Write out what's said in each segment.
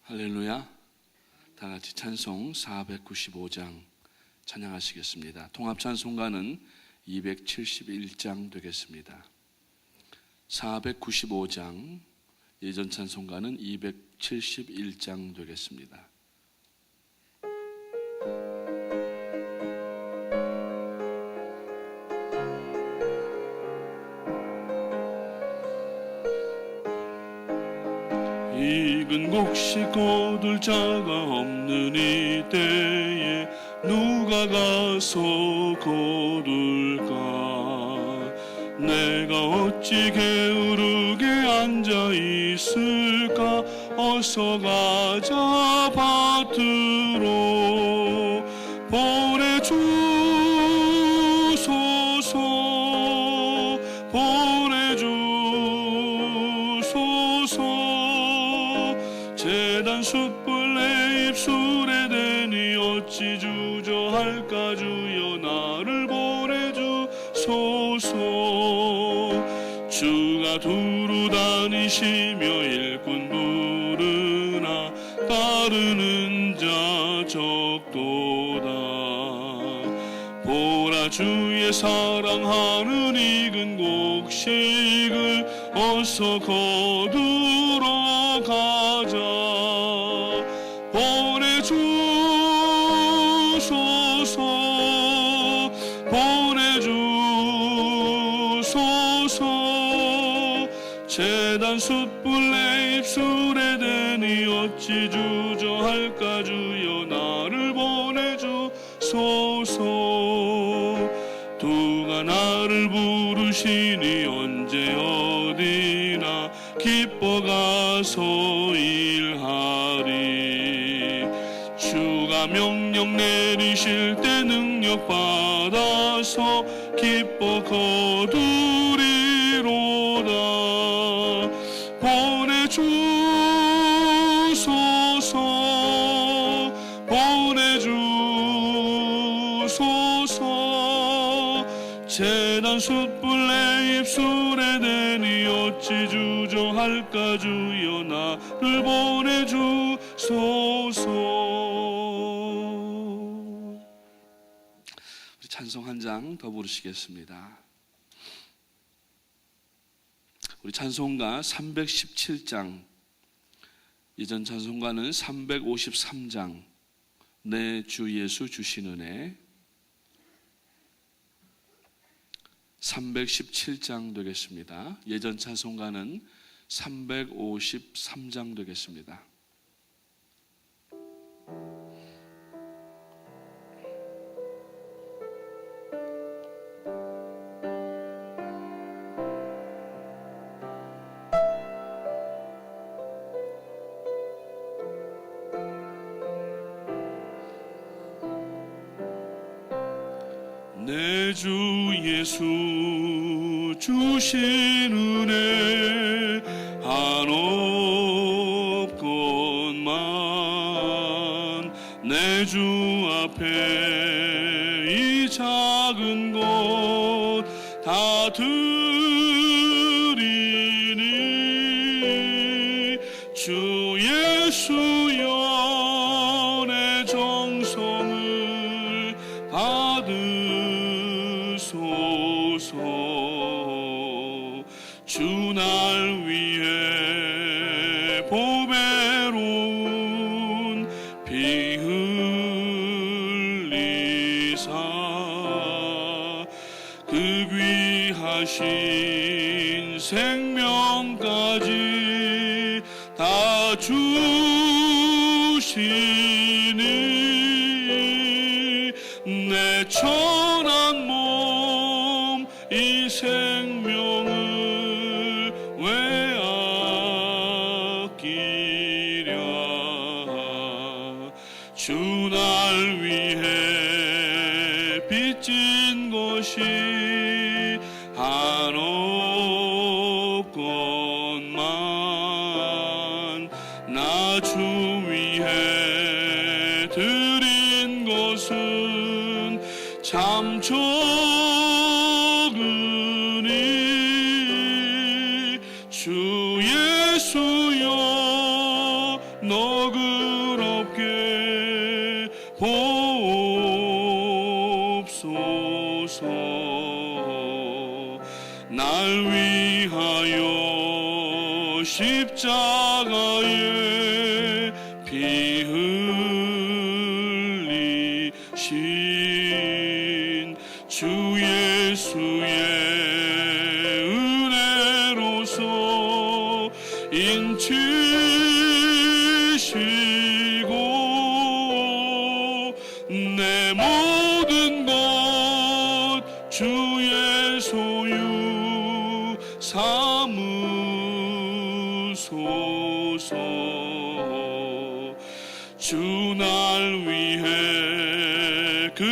할렐루야. 다 같이 찬송 495장 찬양하시겠습니다. 통합 찬송가는 271장 되겠습니다. 495장, 예전 찬송가는 271장 되겠습니다. 익은 곡식 거둘 자가 없는 이때에 누가 가서 거둘까? 내가 어찌 게으르게 앉아 있을까? 어서 가자 밭으로 보내주소서, 보내주소서. 제단 숯불 내 입술에 대니 어찌 주저할까? 주여 나를 보내주소서. 주가 두루 다니시며 일꾼 부르나 따르는 자 적도다. 보라 주의 사랑하는 익은 곡식을 어서 거두러 가자. 보내주소서, 보내주소서. 제단 숯불 내 입술에 대니 어찌 주저할까? 주여 나를 보내주소서. 두가 나를 부르시니 언제 어디나 기뻐 가서 일하리. 주가 명령 내리실 때 능력 받아서 기뻐 거두리로다. 보내주소서, 보내주소서. 제단 숯불 내 입술에 대니 어찌 주저할까? 주여 나를 보내주소서. 우리 찬송 한 장 더 부르시겠습니다. 우리 찬송가 317장, 이전 찬송가는 353장, 내 주 예수 주신 은혜, 317장 되겠습니다. 예전 찬송가는 353장 되겠습니다. 내 주 예수 주신 은혜 한없건만 내 주 앞에 이 작은 것 다 드리니 주 예수여 내 정성을 받으소서. 주 날 위해 보배로운 피 흘리사 그 귀하신 생명까지 다 주시니 내 천한 몸 이 생명을 왜 아끼랴. 주 날 위해 빚진 것이 한없건만 나 주 위해 드린 것은 참 적으니 주 예수여 너 너그럽게 보옵소서. 날 위하여 십자가에 피 흘리신 주 예수의 은혜로서 인치시고 내 모든 것 주의 소유 삼으소서. 주 날 위해 그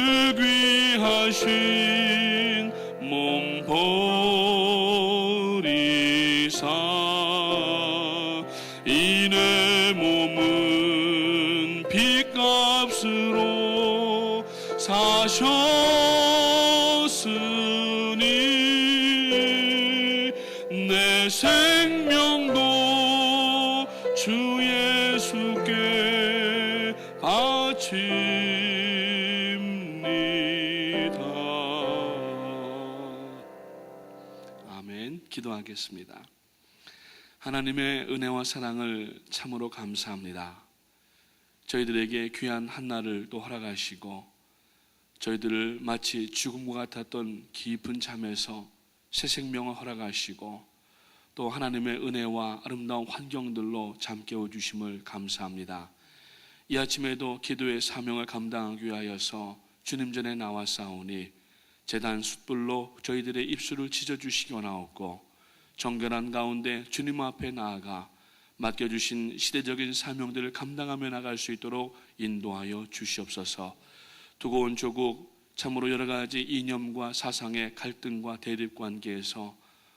귀하신 몸 버리사 이내 몸은 핏값으로 사셨으니 내 생명도 주 예수께 바칩니다. 아멘. 기도하겠습니다. 하나님의 은혜와 사랑을 참으로 감사합니다. 저희들에게 귀한 한날을 또 허락하시고 저희들을 마치 죽음과 같았던 깊은 잠에서 새 생명을 허락하시고 또 하나님의 은혜와 아름다운 환경들로 잠 깨워주심을 감사합니다. 이 아침에도 기도의 사명을 감당하기 위하여서 주님 전에 나와싸우니 제단 숯불로 저희들의 입술을 찢어주시기 원하옵고 정결한 가운데 주님 앞에 나아가 맡겨주신 시대적인 사명들을 감당하며 나갈 수 있도록 인도하여 주시옵소서. 두고 온 조국 참으로 여러 가지 이념과 사상의 갈등과 대립 관계에서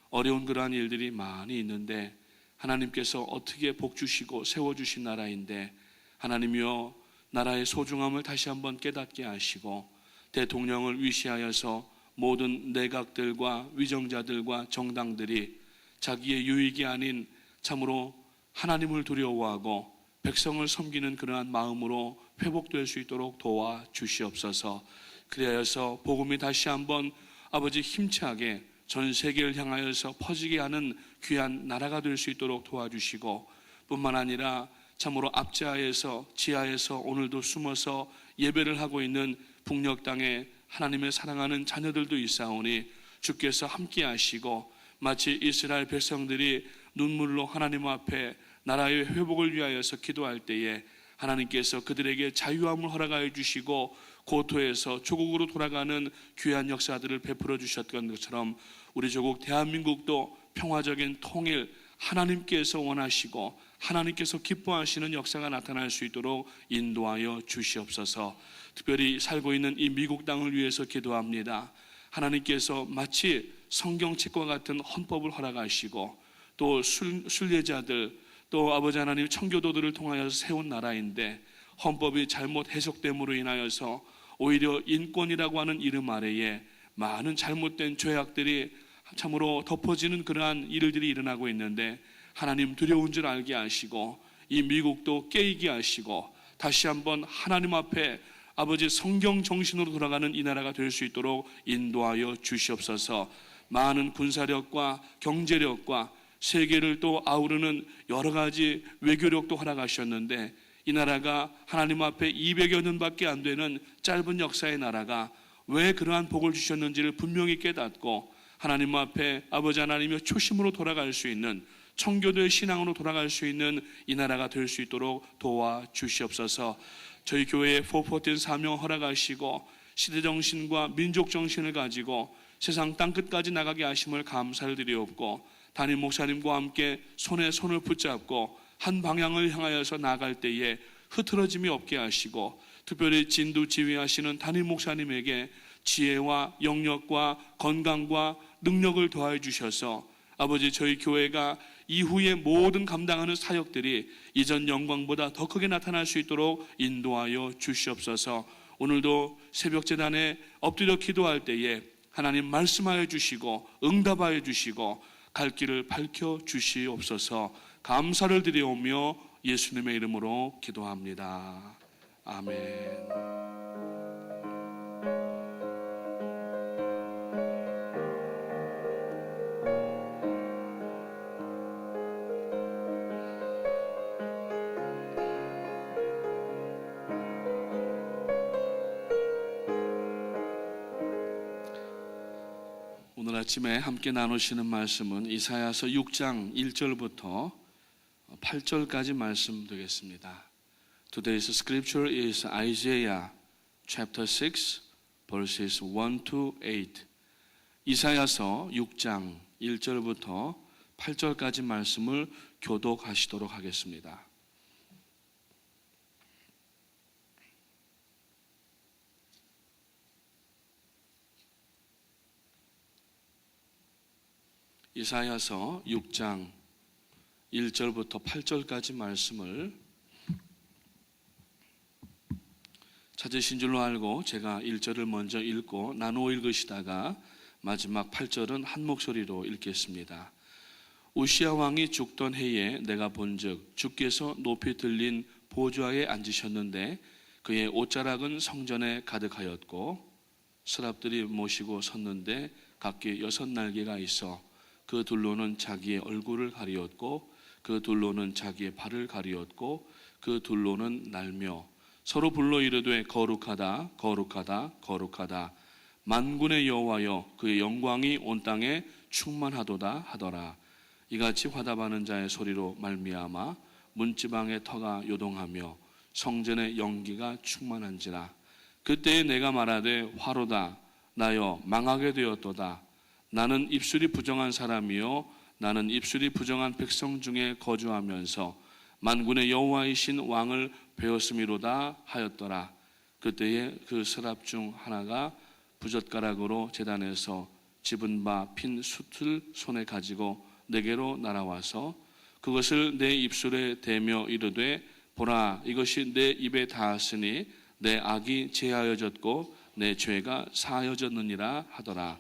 어려운 그러한 일들이 많이 있는데 하나님께서 어떻게 복주시고 세워주신 나라인데 하나님이여 나라의 소중함을 다시 한번 깨닫게 하시고 대통령을 위시하여서 모든 내각들과 위정자들과 정당들이 자기의 유익이 아닌 참으로 하나님을 두려워하고 백성을 섬기는 그러한 마음으로 회복될 수 있도록 도와주시옵소서. 그리하여서 복음이 다시 한번 아버지 힘차게 전 세계를 향하여서 퍼지게 하는 귀한 나라가 될 수 있도록 도와주시고 뿐만 아니라 참으로 압제하에서 지하에서 오늘도 숨어서 예배를 하고 있는 북녘 땅에 하나님의 사랑하는 자녀들도 있사오니 주께서 함께 하시고 마치 이스라엘 백성들이 눈물로 하나님 앞에 나라의 회복을 위하여서 기도할 때에 하나님께서 그들에게 자유함을 허락하여 주시고 고토에서 조국으로 돌아가는 귀한 역사들을 베풀어 주셨던 것처럼 우리 조국 대한민국도 평화적인 통일 하나님께서 원하시고 하나님께서 기뻐하시는 역사가 나타날 수 있도록 인도하여 주시옵소서. 특별히 살고 있는 이 미국 땅을 위해서 기도합니다. 하나님께서 마치 성경책과 같은 헌법을 허락하시고 또 순례자들 또 아버지 하나님 청교도들을 통하여서 세운 나라인데 헌법이 잘못 해석됨으로 인하여서 오히려 인권이라고 하는 이름 아래에 많은 잘못된 죄악들이 참으로 덮어지는 그러한 일들이 일어나고 있는데 하나님 두려운 줄 알게 하시고 이 미국도 깨이게 하시고 다시 한번 하나님 앞에 아버지 성경 정신으로 돌아가는 이 나라가 될 수 있도록 인도하여 주시옵소서. 많은 군사력과 경제력과 세계를 또 아우르는 여러 가지 외교력도 허락하셨는데 이 나라가 하나님 앞에 200여 년밖에 안 되는 짧은 역사의 나라가 왜 그러한 복을 주셨는지를 분명히 깨닫고 하나님 앞에 아버지 하나님의 초심으로 돌아갈 수 있는 청교도의 신앙으로 돌아갈 수 있는 이 나라가 될 수 있도록 도와주시옵소서. 저희 교회에 414 사명 허락하시고 시대정신과 민족정신을 가지고 세상 땅끝까지 나가게 하심을 감사를 드리옵고 담임 목사님과 함께 손에 손을 붙잡고 한 방향을 향하여서 나갈 때에 흐트러짐이 없게 하시고 특별히 진두 지휘하시는 담임 목사님에게 지혜와 영역과 건강과 능력을 더하여 주셔서 아버지 저희 교회가 이후에 모든 감당하는 사역들이 이전 영광보다 더 크게 나타날 수 있도록 인도하여 주시옵소서. 오늘도 새벽 제단에 엎드려 기도할 때에 하나님 말씀하여 주시고 응답하여 주시고 갈 길을 밝혀 주시옵소서. 감사를 드리오며 예수님의 이름으로 기도합니다. 아멘. 오늘 아침에 함께 나누시는 말씀은 이사야서 6장 1절부터 8절까지 말씀 되겠습니다. Today's scripture is Isaiah chapter 6 verses 1 to 8. 이사야서 6장 1절부터 8절까지 말씀을 교독하시도록 하겠습니다. 이사야서 6장 1절부터 8절까지 말씀을 찾으신 줄로 알고 제가 1절을 먼저 읽고 나누어 읽으시다가 마지막 8절은 한 목소리로 읽겠습니다. 우시야 왕이 죽던 해에 내가 본즉 주께서 높이 들린 보좌에 앉으셨는데 그의 옷자락은 성전에 가득하였고 서랍들이 모시고 섰는데 각기 6날개가 있어 그 둘로는 자기의 얼굴을 가리었고 그 둘로는 자기의 발을 가리었고 그 둘로는 날며 서로 불러 이르되 거룩하다 거룩하다 거룩하다 만군의 여호와여 그의 영광이 온 땅에 충만하도다 하더라. 이같이 화답하는 자의 소리로 말미암아 문지방의 터가 요동하며 성전의 연기가 충만한지라. 그때에 내가 말하되 화로다 나여 망하게 되었도다. 나는 입술이 부정한 사람이요 나는 입술이 부정한 백성 중에 거주하면서 만군의 여호와이신 왕을 배웠음이로다 하였더라. 그때에 그 서랍 중 하나가 부젓가락으로 제단에서 집은 바 핀 숯을 손에 가지고 내게로 날아와서 그것을 내 입술에 대며 이르되 보라 이것이 내 입에 닿았으니 내 악이 제하여졌고 내 죄가 사하여졌느니라 하더라.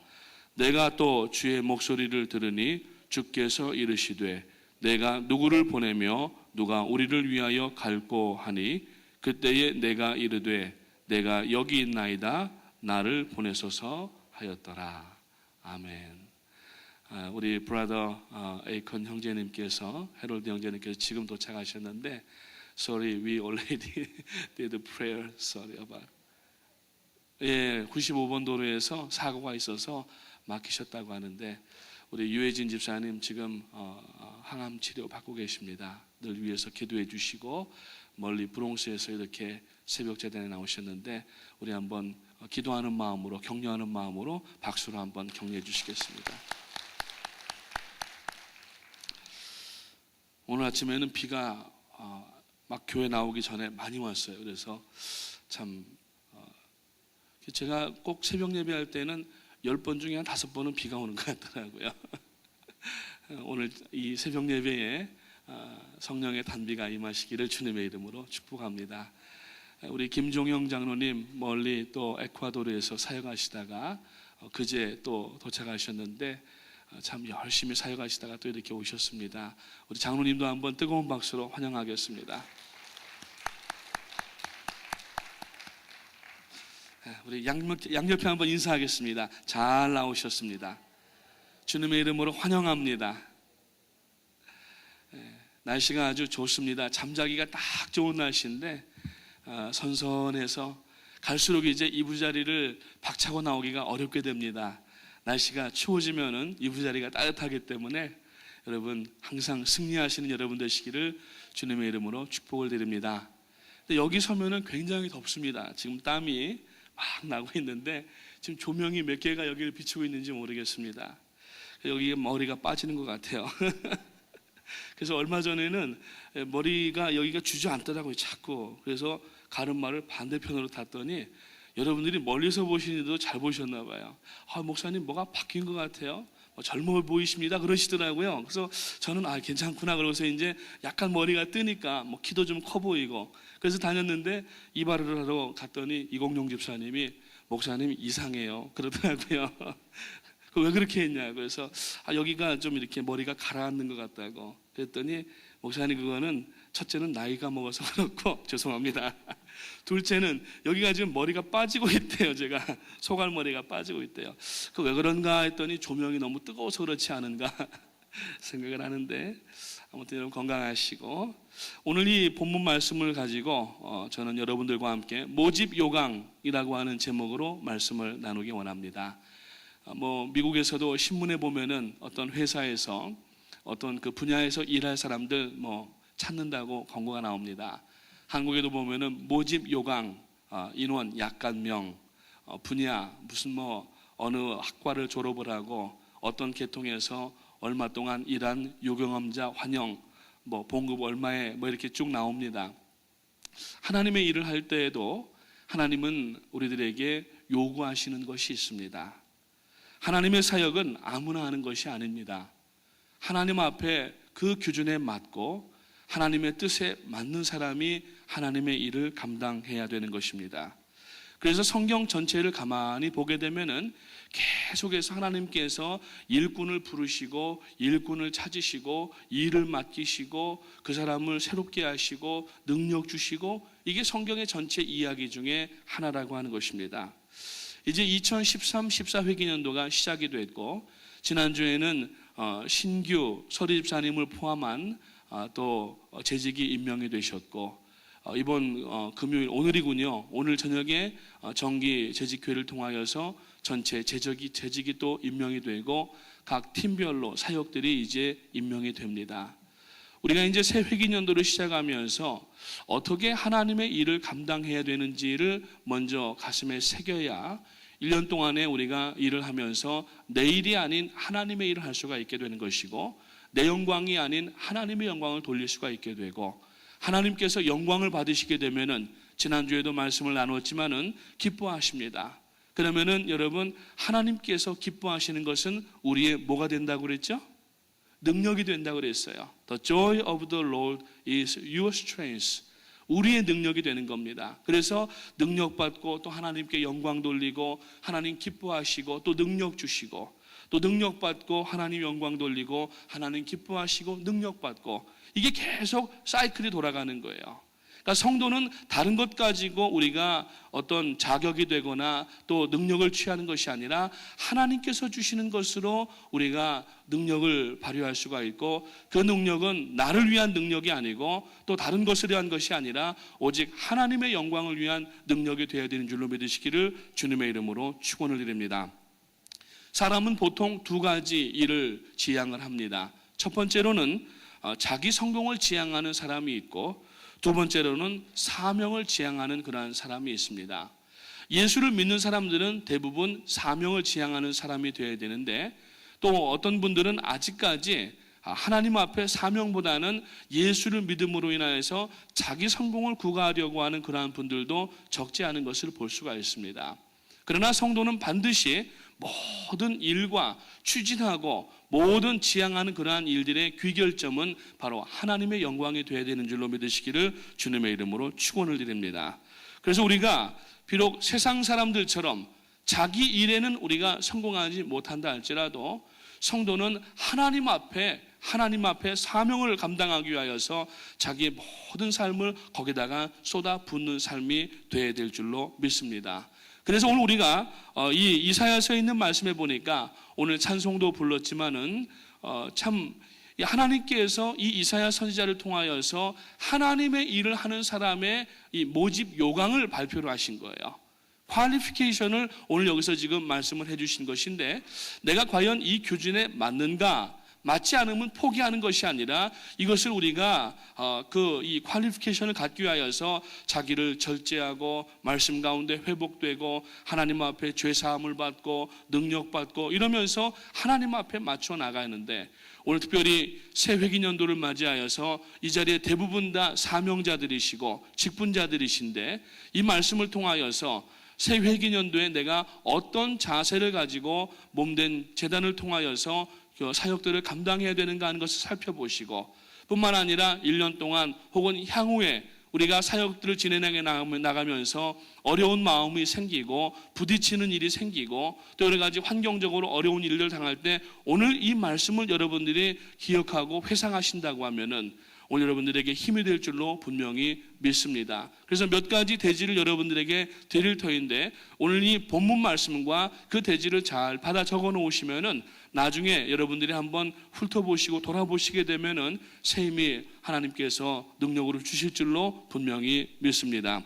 내가 또 주의 목소리를 들으니 주께서 이르시되 내가 누구를 보내며 누가 우리를 위하여 갈꼬 하니 그때에 내가 이르되 내가 여기 있나이다 나를 보내소서 하였더라. 아멘. 우리 브라더 에이컨 형제님께서 해롤드 형제님께서 지금 도착하셨는데 Sorry, we already did prayer. Sorry about. 예, 95번 도로에서 사고가 있어서 막히셨다고 하는데 우리 유해진 집사님 지금 항암 치료 받고 계십니다. 늘 위해서 기도해 주시고 멀리 브롱스에서 이렇게 새벽 제단에 나오셨는데 우리 한번 기도하는 마음으로 격려하는 마음으로 박수로 한번 격려해 주시겠습니다. 오늘 아침에는 비가 막 교회 나오기 전에 많이 왔어요. 그래서 참 제가 꼭 새벽 예배할 때는 10번 중에 한 5번은 비가 오는 것 같더라고요. 오늘 이 새벽 예배에 성령의 단비가 임하시기를 주님의 이름으로 축복합니다. 우리 김종영 장로님 멀리 또 에콰도르에서 사역하시다가 그제 또 도착하셨는데 참 열심히 사역하시다가 또 이렇게 오셨습니다. 우리 장로님도 한번 뜨거운 박수로 환영하겠습니다. 우리 양옆에 한번 인사하겠습니다. 잘 나오셨습니다. 주님의 이름으로 환영합니다. 날씨가 아주 좋습니다. 잠자기가 딱 좋은 날씨인데 선선해서 갈수록 이제 이부자리를 박차고 나오기가 어렵게 됩니다. 날씨가 추워지면은 이부자리가 따뜻하기 때문에 여러분 항상 승리하시는 여러분 되시기를 주님의 이름으로 축복을 드립니다. 근데 여기 서면은 굉장히 덥습니다. 지금 땀이 막 나고 있는데 지금 조명이 몇 개가 여기를 비추고 있는지 모르겠습니다. 여기 머리가 빠지는 것 같아요. 그래서 얼마 전에는 머리가 여기가 주저앉더라고요, 자꾸. 그래서 가르마를 반대편으로 탔더니 여러분들이 멀리서 보시는데도 잘 보셨나 봐요. 목사님 뭐가 바뀐 것 같아요. 젊어 보이십니다 그러시더라고요. 그래서 저는 괜찮구나 그러고서 이제 약간 머리가 뜨니까 키도 좀 커 보이고 그래서 다녔는데 이발을 하러 갔더니 이공룡 집사님이 목사님 이상해요 그러더라고요. 왜 그렇게 했냐 그래서 여기가 좀 이렇게 머리가 가라앉는 것 같다고 그랬더니 목사님 그거는 첫째는 나이가 먹어서 그렇고 죄송합니다. 둘째는 여기가 지금 머리가 빠지고 있대요. 제가 소갈머리가 빠지고 있대요. 그 왜 그런가 했더니 조명이 너무 뜨거워서 그렇지 않은가 생각을 하는데, 아무튼 여러분 건강하시고, 오늘 이 본문 말씀을 가지고 저는 여러분들과 함께 모집 요강이라고 하는 제목으로 말씀을 나누기 원합니다. 미국에서도 신문에 보면은 어떤 회사에서 어떤 그 분야에서 일할 사람들 찾는다고 광고가 나옵니다. 한국에도 보면은 모집 요강, 인원 약관명, 분야 무슨 어느 학과를 졸업을 하고 어떤 계통에서 얼마 동안 일한 요경험자 환영, 봉급 얼마에 이렇게 쭉 나옵니다. 하나님의 일을 할 때에도 하나님은 우리들에게 요구하시는 것이 있습니다. 하나님의 사역은 아무나 하는 것이 아닙니다. 하나님 앞에 그 기준에 맞고 하나님의 뜻에 맞는 사람이 하나님의 일을 감당해야 되는 것입니다. 그래서 성경 전체를 가만히 보게 되면은 계속해서 하나님께서 일꾼을 부르시고 일꾼을 찾으시고 일을 맡기시고 그 사람을 새롭게 하시고 능력 주시고, 이게 성경의 전체 이야기 중에 하나라고 하는 것입니다. 이제 2013-14 회기년도가 시작이 됐고, 지난주에는 신규 서리집사님을 포함한 또 재직이 임명이 되셨고, 이번 금요일 오늘이군요. 오늘 저녁에 정기 재직회를 통하여서 전체 재직이 또 임명이 되고 각 팀별로 사역들이 이제 임명이 됩니다. 우리가 이제 새 회기년도를 시작하면서 어떻게 하나님의 일을 감당해야 되는지를 먼저 가슴에 새겨야 1년 동안에 우리가 일을 하면서 내 일이 아닌 하나님의 일을 할 수가 있게 되는 것이고, 내 영광이 아닌 하나님의 영광을 돌릴 수가 있게 되고, 하나님께서 영광을 받으시게 되면은 지난주에도 말씀을 나눴지만은 기뻐하십니다. 그러면은 여러분, 하나님께서 기뻐하시는 것은 우리의 뭐가 된다고 그랬죠? 능력이 된다고 그랬어요. The joy of the Lord is your strength. 우리의 능력이 되는 겁니다. 그래서 능력 받고 또 하나님께 영광 돌리고 하나님 기뻐하시고 또 능력 주시고 또 능력 받고 하나님 영광 돌리고 하나님 기뻐하시고 능력 받고, 이게 계속 사이클이 돌아가는 거예요. 그러니까 성도는 다른 것 가지고 우리가 어떤 자격이 되거나 또 능력을 취하는 것이 아니라 하나님께서 주시는 것으로 우리가 능력을 발휘할 수가 있고, 그 능력은 나를 위한 능력이 아니고 또 다른 것을 위한 것이 아니라 오직 하나님의 영광을 위한 능력이 되어야 되는 줄로 믿으시기를 주님의 이름으로 축원을 드립니다. 사람은 보통 두 가지 일을 지향을 합니다. 첫 번째로는 자기 성공을 지향하는 사람이 있고, 두 번째로는 사명을 지향하는 그러한 사람이 있습니다. 예수를 믿는 사람들은 대부분 사명을 지향하는 사람이 되어야 되는데, 또 어떤 분들은 아직까지 하나님 앞에 사명보다는 예수를 믿음으로 인하여서 자기 성공을 구가하려고 하는 그러한 분들도 적지 않은 것을 볼 수가 있습니다. 그러나 성도는 반드시 모든 일과 추진하고 모든 지향하는 그러한 일들의 귀결점은 바로 하나님의 영광이 되어야 되는 줄로 믿으시기를 주님의 이름으로 축원을 드립니다. 그래서 우리가 비록 세상 사람들처럼 자기 일에는 우리가 성공하지 못한다 할지라도 성도는 하나님 앞에 사명을 감당하기 위하여서 자기의 모든 삶을 거기다가 쏟아붓는 삶이 되어야 될 줄로 믿습니다. 그래서 오늘 우리가 이 이사야서에 있는 말씀에 보니까 오늘 찬송도 불렀지만은 참 하나님께서 이 이사야 선지자를 통하여서 하나님의 일을 하는 사람의 이 모집 요강을 발표를 하신 거예요. 퀄리피케이션을 오늘 여기서 지금 말씀을 해주신 것인데, 내가 과연 이 규준에 맞는가? 맞지 않으면 포기하는 것이 아니라 이것을 우리가 이 퀄리피케이션을 갖기 위하여서 자기를 절제하고 말씀 가운데 회복되고 하나님 앞에 죄사함을 받고 능력 받고 이러면서 하나님 앞에 맞춰 나가는데, 오늘 특별히 새 회기년도를 맞이하여서 이 자리에 대부분 다 사명자들이시고 직분자들이신데, 이 말씀을 통하여서 새 회기년도에 내가 어떤 자세를 가지고 몸된 제단을 통하여서 사역들을 감당해야 되는가 하는 것을 살펴보시고, 뿐만 아니라 1년 동안 혹은 향후에 우리가 사역들을 진행해 나가면서 어려운 마음이 생기고 부딪히는 일이 생기고 또 여러 가지 환경적으로 어려운 일을 당할 때 오늘 이 말씀을 여러분들이 기억하고 회상하신다고 하면은 오늘 여러분들에게 힘이 될 줄로 분명히 믿습니다. 그래서 몇 가지 대지를 여러분들에게 드릴 터인데 오늘 이 본문 말씀과 그 대지를 잘 받아 적어 놓으시면은 나중에 여러분들이 한번 훑어보시고 돌아보시게 되면은 새 힘이 하나님께서 능력으로 주실 줄로 분명히 믿습니다.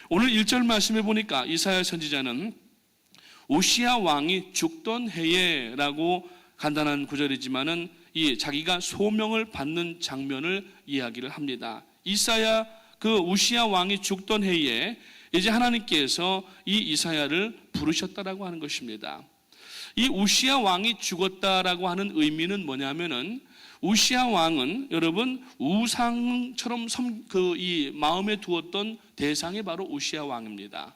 오늘 1절 말씀해 보니까 이사야 선지자는 우시야 왕이 죽던 해에라고 간단한 구절이지만은 이 자기가 소명을 받는 장면을 이야기를 합니다. 이사야 그 우시야 왕이 죽던 해에 이제 하나님께서 이 이사야를 부르셨다라고 하는 것입니다. 이 우시야 왕이 죽었다라고 하는 의미는 뭐냐면은 우시야 왕은 여러분 우상처럼 이 마음에 두었던 대상이 바로 우시야 왕입니다.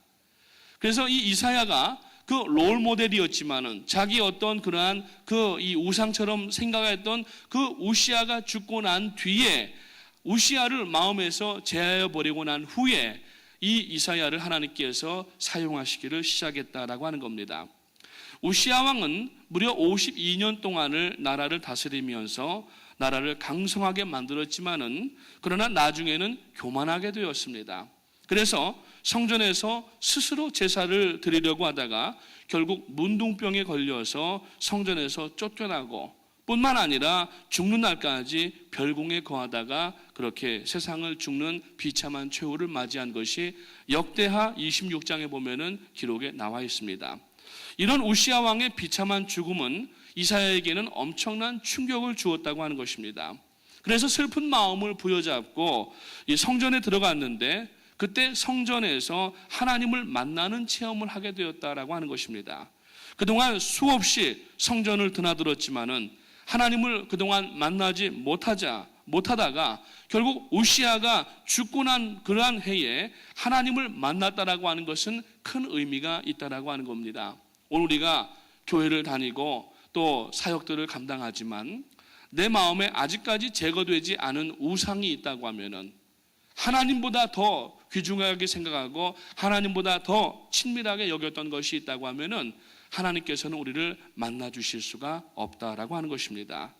그래서 이 이사야가 그 롤 모델이었지만은 자기 어떤 그러한 그 이 우상처럼 생각했던 그 우시야가 죽고 난 뒤에 우시야를 마음에서 제하여 버리고 난 후에 이 이사야를 하나님께서 사용하시기를 시작했다라고 하는 겁니다. 우시야 왕은 무려 52년 동안을 나라를 다스리면서 나라를 강성하게 만들었지만은 그러나 나중에는 교만하게 되었습니다. 그래서 성전에서 스스로 제사를 드리려고 하다가 결국 문둥병에 걸려서 성전에서 쫓겨나고 뿐만 아니라 죽는 날까지 별궁에 거하다가 그렇게 세상을 죽는 비참한 최후를 맞이한 것이 역대하 26장에 보면은 기록에 나와 있습니다. 이런 우시야 왕의 비참한 죽음은 이사야에게는 엄청난 충격을 주었다고 하는 것입니다. 그래서 슬픈 마음을 부여잡고 이 성전에 들어갔는데 그때 성전에서 하나님을 만나는 체험을 하게 되었다라고 하는 것입니다. 그동안 수없이 성전을 드나들었지만은 하나님을 그동안 만나지 못하다가 결국 우시야가 죽고 난 그러한 해에 하나님을 만났다라고 하는 것은 큰 의미가 있다라고 하는 겁니다. 오늘 우리가 교회를 다니고 또 사역들을 감당하지만 내 마음에 아직까지 제거되지 않은 우상이 있다고 하면은 하나님보다 더 귀중하게 생각하고 하나님보다 더 친밀하게 여겼던 것이 있다고 하면은 하나님께서는 우리를 만나 주실 수가 없다라고 하는 것입니다.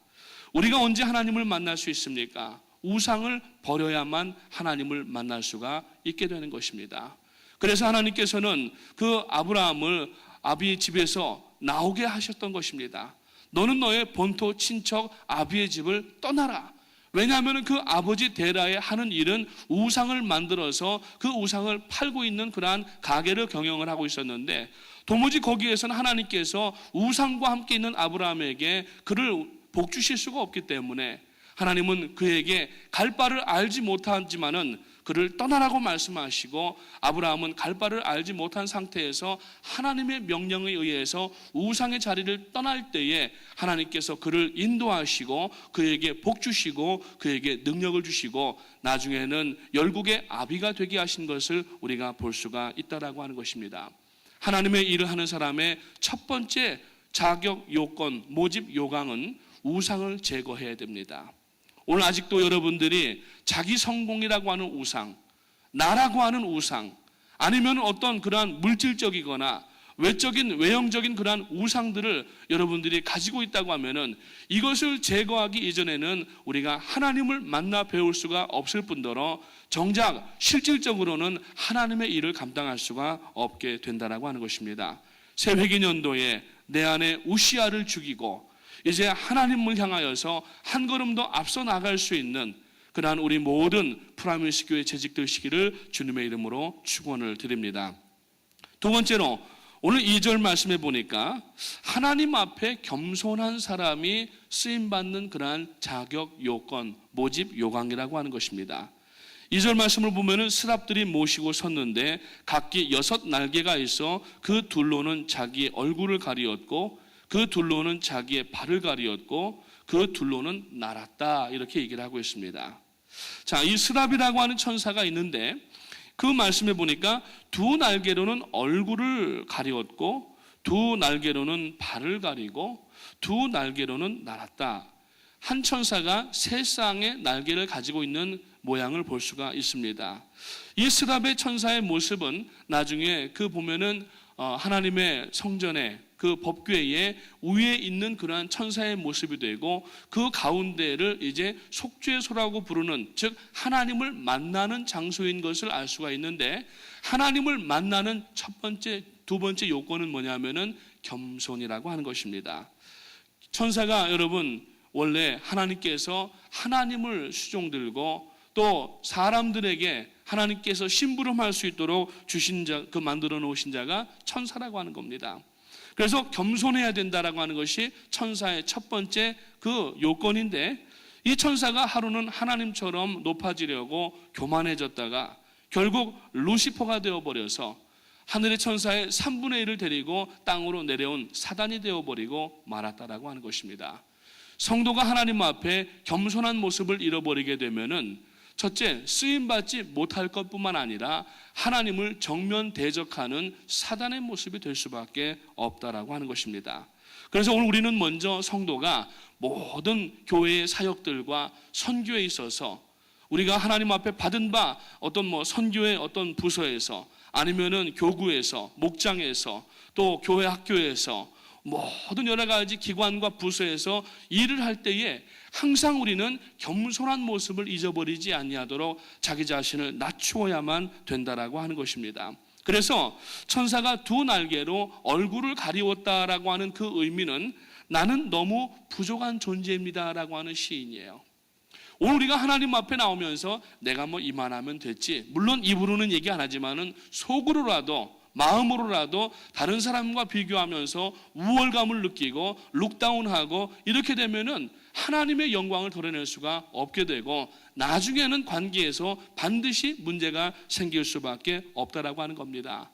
우리가 언제 하나님을 만날 수 있습니까? 우상을 버려야만 하나님을 만날 수가 있게 되는 것입니다. 그래서 하나님께서는 그 아브라함을 아비의 집에서 나오게 하셨던 것입니다. 너는 너의 본토 친척 아비의 집을 떠나라. 왜냐하면 그 아버지 데라에 하는 일은 우상을 만들어서 그 우상을 팔고 있는 그러한 가게를 경영을 하고 있었는데 도무지 거기에서는 하나님께서 우상과 함께 있는 아브라함에게 그를 복 주실 수가 없기 때문에 하나님은 그에게 갈 바를 알지 못하지만은 그를 떠나라고 말씀하시고 아브라함은 갈 바를 알지 못한 상태에서 하나님의 명령에 의해서 우상의 자리를 떠날 때에 하나님께서 그를 인도하시고 그에게 복 주시고 그에게 능력을 주시고 나중에는 열국의 아비가 되게 하신 것을 우리가 볼 수가 있다라고 하는 것입니다. 하나님의 일을 하는 사람의 첫 번째 자격 요건, 모집 요강은 우상을 제거해야 됩니다. 오늘 아직도 여러분들이 자기 성공이라고 하는 우상, 나라고 하는 우상, 아니면 어떤 그러한 물질적이거나 외형적인 그러한 우상들을 여러분들이 가지고 있다고 하면은 이것을 제거하기 이전에는 우리가 하나님을 만나 배울 수가 없을 뿐더러 정작 실질적으로는 하나님의 일을 감당할 수가 없게 된다라고 하는 것입니다. 새 회기년도에 내 안에 우시야를 죽이고 이제 하나님을 향하여서 한 걸음 더 앞서 나갈 수 있는 그러한 우리 모든 프라미스 교회 재직되시기를 주님의 이름으로 축원을 드립니다. 두 번째로 오늘 2절 말씀해 보니까 하나님 앞에 겸손한 사람이 쓰임받는 그러한 자격 요건, 모집 요강이라고 하는 것입니다. 2절 말씀을 보면은 스랍들이 모시고 섰는데 각기 6 날개가 있어 그 둘로는 자기의 얼굴을 가리었고 그 둘로는 자기의 발을 가리었고 그 둘로는 날았다 이렇게 얘기를 하고 있습니다. 자, 이 스랍이라고 하는 천사가 있는데 그 말씀에 보니까 2 날개로는 얼굴을 가리었고 2 날개로는 발을 가리고 2 날개로는 날았다. 한 천사가 3쌍의 날개를 가지고 있는 모양을 볼 수가 있습니다. 이 스라벨 천사의 모습은 나중에 그 보면은 하나님의 성전에 그 법궤에 위에 있는 그러한 천사의 모습이 되고 그 가운데를 이제 속죄소라고 부르는, 즉 하나님을 만나는 장소인 것을 알 수가 있는데, 하나님을 만나는 첫 번째, 두 번째 요건은 뭐냐면은 겸손이라고 하는 것입니다. 천사가 여러분 원래 하나님께서 하나님을 수종들고 또 사람들에게 하나님께서 심부름할 수 있도록 주신 자, 그 만들어 놓으신 자가 천사라고 하는 겁니다. 그래서 겸손해야 된다라고 하는 것이 천사의 첫 번째 그 요건인데, 이 천사가 하루는 하나님처럼 높아지려고 교만해졌다가 결국 루시퍼가 되어버려서 하늘의 천사의 3분의 1을 데리고 땅으로 내려온 사단이 되어버리고 말았다라고 하는 것입니다. 성도가 하나님 앞에 겸손한 모습을 잃어버리게 되면은 첫째, 쓰임받지 못할 것뿐만 아니라 하나님을 정면 대적하는 사단의 모습이 될 수밖에 없다라고 하는 것입니다. 그래서 오늘 우리는 먼저 성도가 모든 교회의 사역들과 선교에 있어서 우리가 하나님 앞에 받은 바 어떤 선교의 어떤 부서에서 아니면은 교구에서, 목장에서, 또 교회 학교에서 모든 여러 가지 기관과 부서에서 일을 할 때에 항상 우리는 겸손한 모습을 잊어버리지 아니하도록 자기 자신을 낮추어야만 된다라고 하는 것입니다. 그래서 천사가 두 날개로 얼굴을 가리웠다라고 하는 그 의미는 나는 너무 부족한 존재입니다라고 하는 시인이에요. 오늘 우리가 하나님 앞에 나오면서 내가 이만하면 됐지, 물론 입으로는 얘기 안 하지만은 속으로라도 마음으로라도 다른 사람과 비교하면서 우월감을 느끼고 룩다운하고 이렇게 되면은 하나님의 영광을 드러낼 수가 없게 되고 나중에는 관계에서 반드시 문제가 생길 수밖에 없다라고 하는 겁니다.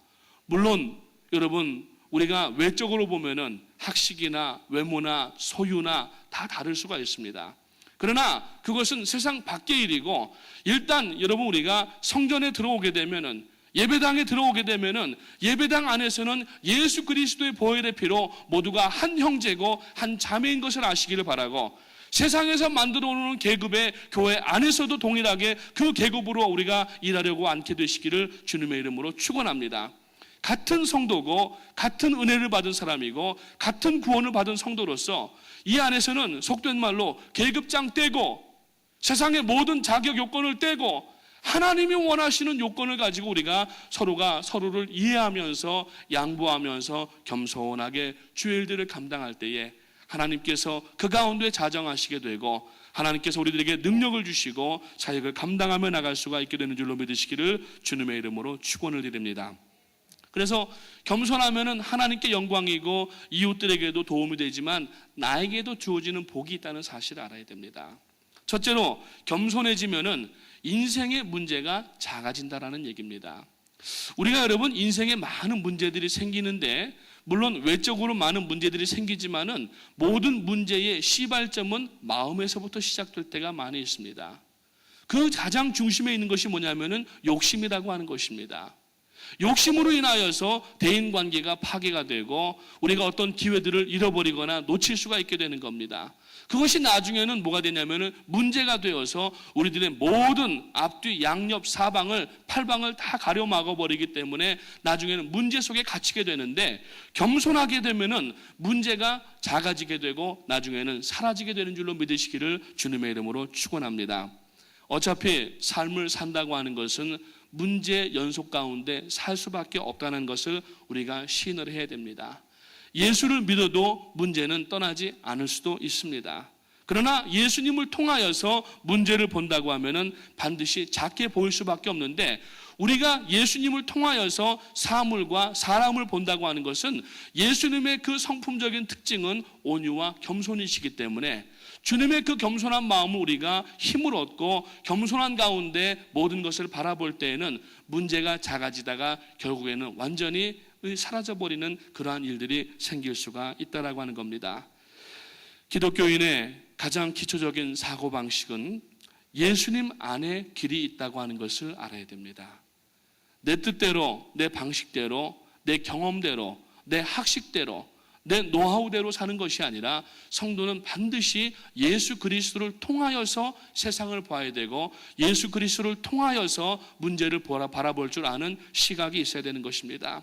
물론 여러분 우리가 외적으로 보면은 학식이나 외모나 소유나 다 다를 수가 있습니다. 그러나 그것은 세상 밖의 일이고, 일단 여러분 우리가 성전에 들어오게 되면은, 예배당에 들어오게 되면은 예배당 안에서는 예수 그리스도의 보혈의 피로 모두가 한 형제고 한 자매인 것을 아시기를 바라고, 세상에서 만들어 오는 계급의 교회 안에서도 동일하게 그 계급으로 우리가 일하려고 않게 되시기를 주님의 이름으로 축원합니다. 같은 성도고 같은 은혜를 받은 사람이고 같은 구원을 받은 성도로서 이 안에서는 속된 말로 계급장 떼고 세상의 모든 자격 요건을 떼고 하나님이 원하시는 요건을 가지고 우리가 서로가 서로를 이해하면서 양보하면서 겸손하게 주의 일들을 감당할 때에 하나님께서 그 가운데 자정하시게 되고 하나님께서 우리들에게 능력을 주시고 사역을 감당하며 나갈 수가 있게 되는 줄로 믿으시기를 주님의 이름으로 축원을 드립니다. 그래서 겸손하면은 하나님께 영광이고 이웃들에게도 도움이 되지만 나에게도 주어지는 복이 있다는 사실을 알아야 됩니다. 첫째로 겸손해지면은 인생의 문제가 작아진다라는 얘기입니다. 우리가 여러분 인생에 많은 문제들이 생기는데, 물론 외적으로 많은 문제들이 생기지만은 모든 문제의 시발점은 마음에서부터 시작될 때가 많이 있습니다. 그 가장 중심에 있는 것이 뭐냐면은 욕심이라고 하는 것입니다. 욕심으로 인하여서 대인관계가 파괴가 되고 우리가 어떤 기회들을 잃어버리거나 놓칠 수가 있게 되는 겁니다. 그것이 나중에는 뭐가 되냐면은 문제가 되어서 우리들의 모든 앞뒤 양옆 사방을 팔방을 다 가려막아 버리기 때문에 나중에는 문제 속에 갇히게 되는데, 겸손하게 되면은 문제가 작아지게 되고 나중에는 사라지게 되는 줄로 믿으시기를 주님의 이름으로 축원합니다. 어차피 삶을 산다고 하는 것은 문제 연속 가운데 살 수밖에 없다는 것을 우리가 시인을 해야 됩니다. 예수를 믿어도 문제는 떠나지 않을 수도 있습니다. 그러나 예수님을 통하여서 문제를 본다고 하면은 반드시 작게 보일 수밖에 없는데, 우리가 예수님을 통하여서 사물과 사람을 본다고 하는 것은 예수님의 그 성품적인 특징은 온유와 겸손이시기 때문에 주님의 그 겸손한 마음을 우리가 힘을 얻고 겸손한 가운데 모든 것을 바라볼 때에는 문제가 작아지다가 결국에는 완전히 사라져버리는 그러한 일들이 생길 수가 있다라고 하는 겁니다. 기독교인의 가장 기초적인 사고방식은 예수님 안에 길이 있다고 하는 것을 알아야 됩니다. 내 뜻대로, 내 방식대로, 내 경험대로, 내 학식대로, 내 노하우대로 사는 것이 아니라 성도는 반드시 예수 그리스도를 통하여서 세상을 봐야 되고 예수 그리스도를 통하여서 문제를 바라볼 줄 아는 시각이 있어야 되는 것입니다.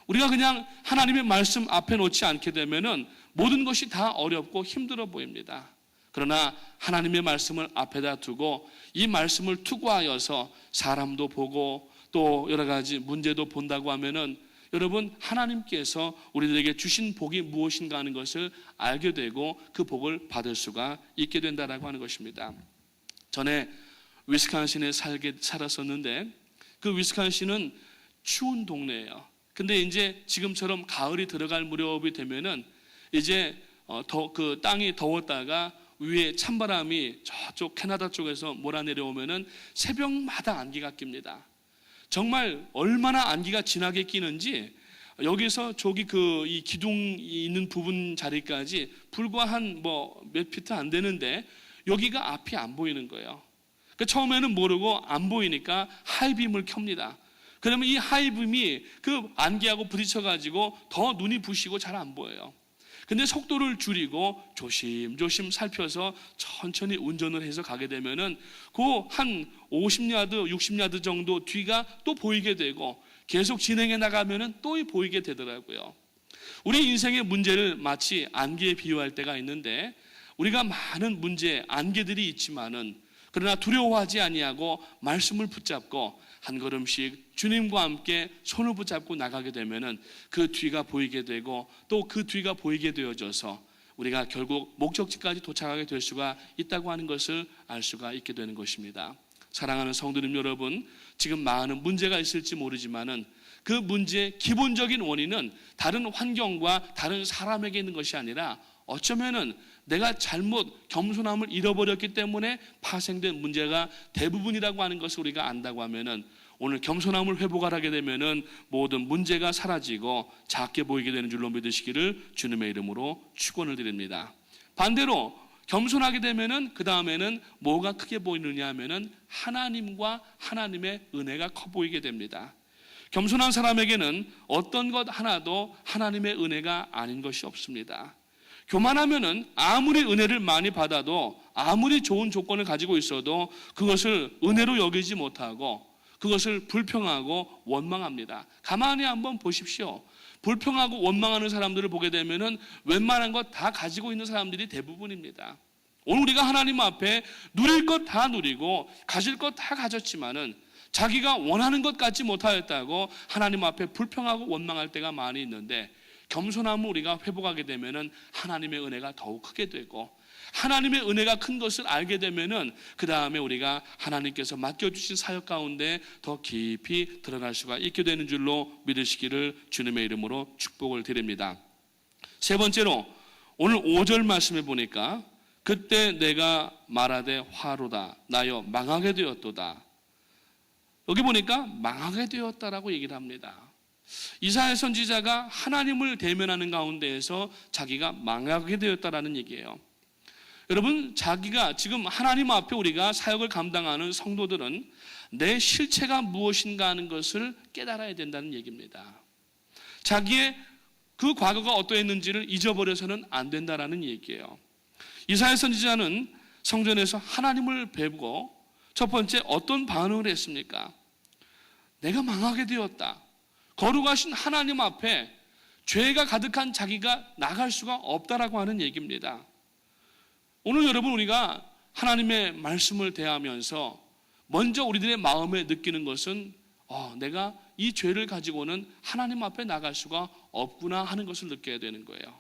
우리가 그냥 하나님의 말씀 앞에 놓지 않게 되면은 모든 것이 다 어렵고 힘들어 보입니다. 그러나 하나님의 말씀을 앞에다 두고 이 말씀을 투구하여서 사람도 보고 또 여러 가지 문제도 본다고 하면은 여러분, 하나님께서 우리들에게 주신 복이 무엇인가 하는 것을 알게 되고 그 복을 받을 수가 있게 된다라고 하는 것입니다. 전에 위스콘신에 살았었는데 그 위스콘신은 추운 동네예요. 근데 이제 지금처럼 가을이 들어갈 무렵이 되면은 이제 그 땅이 더웠다가 위에 찬바람이 저쪽 캐나다 쪽에서 몰아내려오면은 새벽마다 안개가 낍니다. 정말 얼마나 안개가 진하게 끼는지 여기서 저기 이 기둥이 있는 부분 자리까지 불과 한 몇 피트 안 되는데 여기가 앞이 안 보이는 거예요. 그러니까 처음에는 모르고 안 보이니까 하이빔을 켭니다. 그러면 이 하이빔이 그 안개하고 부딪혀가지고 더 눈이 부시고 잘 안 보여요. 근데 속도를 줄이고 조심조심 살펴서 천천히 운전을 해서 가게 되면은 그 한 50야드, 60야드 정도 뒤가 또 보이게 되고 계속 진행해 나가면은 또 보이게 되더라고요. 우리 인생의 문제를 마치 안개에 비유할 때가 있는데 우리가 많은 문제, 안개들이 있지만은 그러나 두려워하지 아니하고 말씀을 붙잡고 한 걸음씩 주님과 함께 손을 붙잡고 나가게 되면은 그 뒤가 보이게 되고 또 그 뒤가 보이게 되어져서 우리가 결국 목적지까지 도착하게 될 수가 있다고 하는 것을 알 수가 있게 되는 것입니다. 사랑하는 성도님 여러분, 지금 많은 문제가 있을지 모르지만은 그 문제의 기본적인 원인은 다른 환경과 다른 사람에게 있는 것이 아니라 어쩌면은 내가 잘못 겸손함을 잃어버렸기 때문에 파생된 문제가 대부분이라고 하는 것을 우리가 안다고 하면은 오늘 겸손함을 회복하게 되면은 모든 문제가 사라지고 작게 보이게 되는 줄로 믿으시기를 주님의 이름으로 축원을 드립니다. 반대로 겸손하게 되면은 그 다음에는 뭐가 크게 보이느냐 하면은 하나님과 하나님의 은혜가 커 보이게 됩니다. 겸손한 사람에게는 어떤 것 하나도 하나님의 은혜가 아닌 것이 없습니다. 교만하면은 아무리 은혜를 많이 받아도 아무리 좋은 조건을 가지고 있어도 그것을 은혜로 여기지 못하고 그것을 불평하고 원망합니다. 가만히 한번 보십시오. 불평하고 원망하는 사람들을 보게 되면은 웬만한 것 다 가지고 있는 사람들이 대부분입니다. 오늘 우리가 하나님 앞에 누릴 것 다 누리고 가질 것 다 가졌지만은 자기가 원하는 것 갖지 못하였다고 하나님 앞에 불평하고 원망할 때가 많이 있는데 겸손함을 우리가 회복하게 되면은 하나님의 은혜가 더욱 크게 되고 하나님의 은혜가 큰 것을 알게 되면은 그 다음에 우리가 하나님께서 맡겨주신 사역 가운데 더 깊이 들어갈 수가 있게 되는 줄로 믿으시기를 주님의 이름으로 축복을 드립니다. 세 번째로 오늘 5절 말씀에 보니까 그때 내가 말하되 화로다 나여 망하게 되었도다. 여기 보니까 망하게 되었다라고 얘기를 합니다. 이사야 선지자가 하나님을 대면하는 가운데에서 자기가 망하게 되었다라는 얘기예요. 여러분, 자기가 지금 하나님 앞에 우리가 사역을 감당하는 성도들은 내 실체가 무엇인가 하는 것을 깨달아야 된다는 얘기입니다. 자기의 그 과거가 어떠했는지를 잊어버려서는 안 된다라는 얘기예요. 이사야 선지자는 성전에서 하나님을 뵙고 첫 번째 어떤 반응을 했습니까? 내가 망하게 되었다. 거룩하신 하나님 앞에 죄가 가득한 자기가 나갈 수가 없다라고 하는 얘기입니다. 오늘 여러분 우리가 하나님의 말씀을 대하면서 먼저 우리들의 마음에 느끼는 것은 내가 이 죄를 가지고는 하나님 앞에 나갈 수가 없구나 하는 것을 느껴야 되는 거예요.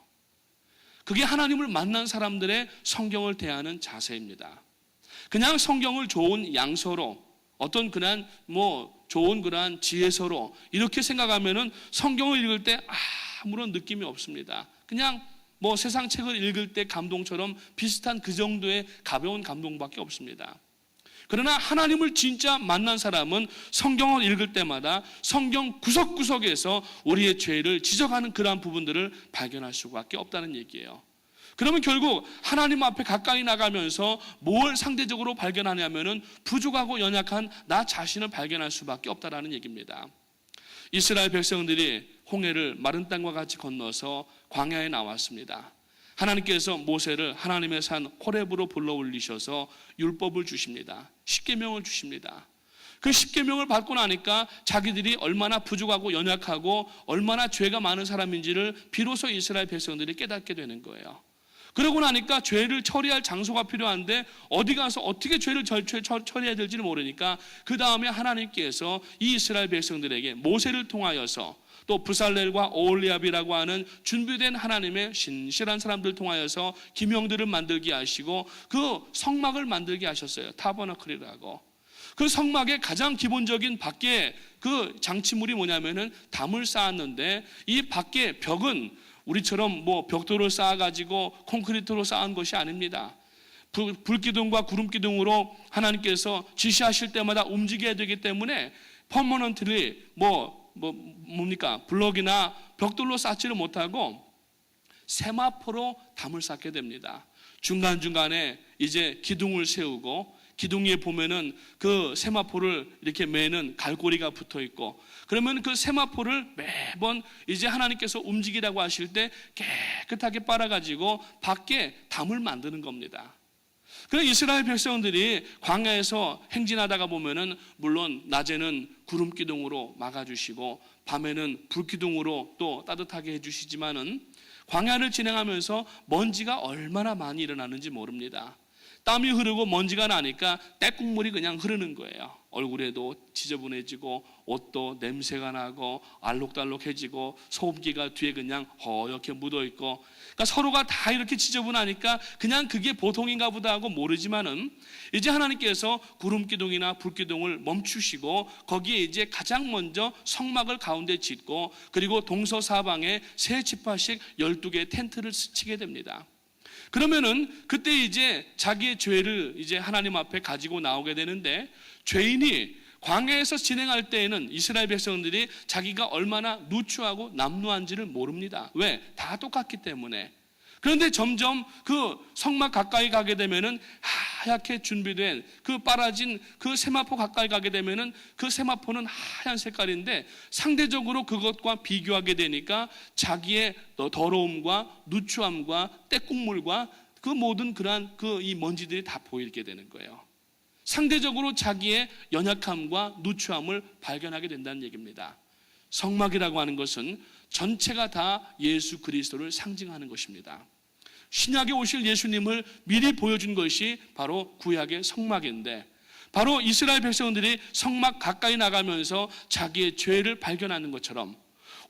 그게 하나님을 만난 사람들의 성경을 대하는 자세입니다. 그냥 성경을 좋은 양서로 어떤 그냥 좋은 그러한 지혜서로 이렇게 생각하면은 성경을 읽을 때 아무런 느낌이 없습니다. 그냥 세상 책을 읽을 때 감동처럼 비슷한 그 정도의 가벼운 감동밖에 없습니다. 그러나 하나님을 진짜 만난 사람은 성경을 읽을 때마다 성경 구석구석에서 우리의 죄를 지적하는 그러한 부분들을 발견할 수밖에 없다는 얘기예요. 그러면 결국 하나님 앞에 가까이 나가면서 뭘 상대적으로 발견하냐면은 부족하고 연약한 나 자신을 발견할 수밖에 없다라는 얘기입니다. 이스라엘 백성들이 홍해를 마른 땅과 같이 건너서 광야에 나왔습니다. 하나님께서 모세를 하나님의 산 호렙으로 불러 올리셔서 율법을 주십니다. 십계명을 주십니다. 그 십계명을 받고 나니까 자기들이 얼마나 부족하고 연약하고 얼마나 죄가 많은 사람인지를 비로소 이스라엘 백성들이 깨닫게 되는 거예요. 그러고 나니까 죄를 처리할 장소가 필요한데 어디 가서 어떻게 죄를 처리해야 될지를 모르니까 그 다음에 하나님께서 이 이스라엘 백성들에게 모세를 통하여서 또 브살렐과 오홀리압이라고 하는 준비된 하나님의 신실한 사람들 통하여서 기명들을 만들게 하시고 그 성막을 만들게 하셨어요. 타버너클이라고. 그 성막의 가장 기본적인 밖에 그 장치물이 뭐냐면은 담을 쌓았는데 이 밖에 벽은 우리처럼 뭐 벽돌을 쌓아가지고 콘크리트로 쌓은 것이 아닙니다. 불기둥과 구름기둥으로 하나님께서 지시하실 때마다 움직여야 되기 때문에 퍼머넌트리 뭡니까 블럭이나 벽돌로 쌓지를 못하고 세마포로 담을 쌓게 됩니다. 중간중간에 이제 기둥을 세우고 기둥 위에 보면은 그 세마포를 이렇게 매는 갈고리가 붙어 있고 그러면 그 세마포를 매번 이제 하나님께서 움직이라고 하실 때 깨끗하게 빨아가지고 밖에 담을 만드는 겁니다. 그래서 이스라엘 백성들이 광야에서 행진하다가 보면은 물론 낮에는 구름 기둥으로 막아주시고 밤에는 불 기둥으로 또 따뜻하게 해주시지만은 광야를 진행하면서 먼지가 얼마나 많이 일어나는지 모릅니다. 땀이 흐르고 먼지가 나니까 때국물이 그냥 흐르는 거예요. 얼굴에도 지저분해지고 옷도 냄새가 나고 알록달록해지고 소음기가 뒤에 그냥 허옇게 묻어있고 그러니까 서로가 다 이렇게 지저분하니까 그냥 그게 보통인가 보다 하고 모르지만은 이제 하나님께서 구름기둥이나 불기둥을 멈추시고 거기에 이제 가장 먼저 성막을 가운데 짓고 그리고 동서사방에 세 지파씩 12개의 텐트를 치게 됩니다. 그러면은 그때 이제 자기의 죄를 이제 하나님 앞에 가지고 나오게 되는데 죄인이 광야에서 진행할 때에는 이스라엘 백성들이 자기가 얼마나 누추하고 남루한지를 모릅니다. 왜? 다 똑같기 때문에. 그런데 점점 그 성막 가까이 가게 되면은 하얗게 준비된 그 빨아진 그 세마포 가까이 가게 되면은 그 세마포는 하얀 색깔인데 상대적으로 그것과 비교하게 되니까 자기의 더러움과 누추함과 때국물과 그 모든 그러한 그 이 먼지들이 다 보이게 되는 거예요. 상대적으로 자기의 연약함과 누추함을 발견하게 된다는 얘기입니다. 성막이라고 하는 것은 전체가 다 예수 그리스도를 상징하는 것입니다. 신약에 오실 예수님을 미리 보여준 것이 바로 구약의 성막인데 바로 이스라엘 백성들이 성막 가까이 나가면서 자기의 죄를 발견하는 것처럼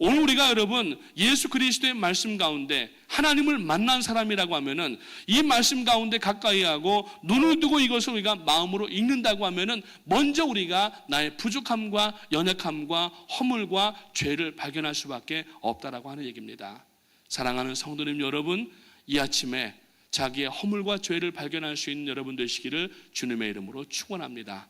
오늘 우리가 여러분 예수 그리스도의 말씀 가운데 하나님을 만난 사람이라고 하면은 이 말씀 가운데 가까이 하고 눈을 두고 이것을 우리가 마음으로 읽는다고 하면은 먼저 우리가 나의 부족함과 연약함과 허물과 죄를 발견할 수밖에 없다라고 하는 얘기입니다. 사랑하는 성도님 여러분, 이 아침에 자기의 허물과 죄를 발견할 수 있는 여러분 되시기를 주님의 이름으로 축원합니다.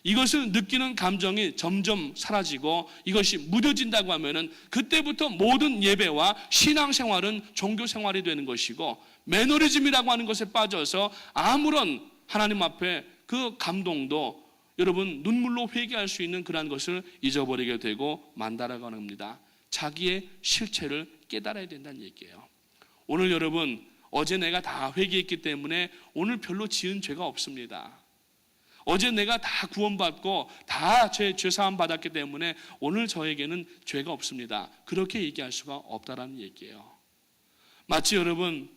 이것을 느끼는 감정이 점점 사라지고 이것이 무뎌진다고 하면은 그때부터 모든 예배와 신앙생활은 종교생활이 되는 것이고 매너리즘이라고 하는 것에 빠져서 아무런 하나님 앞에 그 감동도 여러분 눈물로 회개할 수 있는 그러한 것을 잊어버리게 되고 만다라고 합니다. 자기의 실체를 깨달아야 된다는 얘기예요. 오늘 여러분 어제 내가 다 회개했기 때문에 오늘 별로 지은 죄가 없습니다. 어제 내가 다 구원받고 다 죄사함 받았기 때문에 오늘 저에게는 죄가 없습니다. 그렇게 얘기할 수가 없다라는 얘기예요. 마치 여러분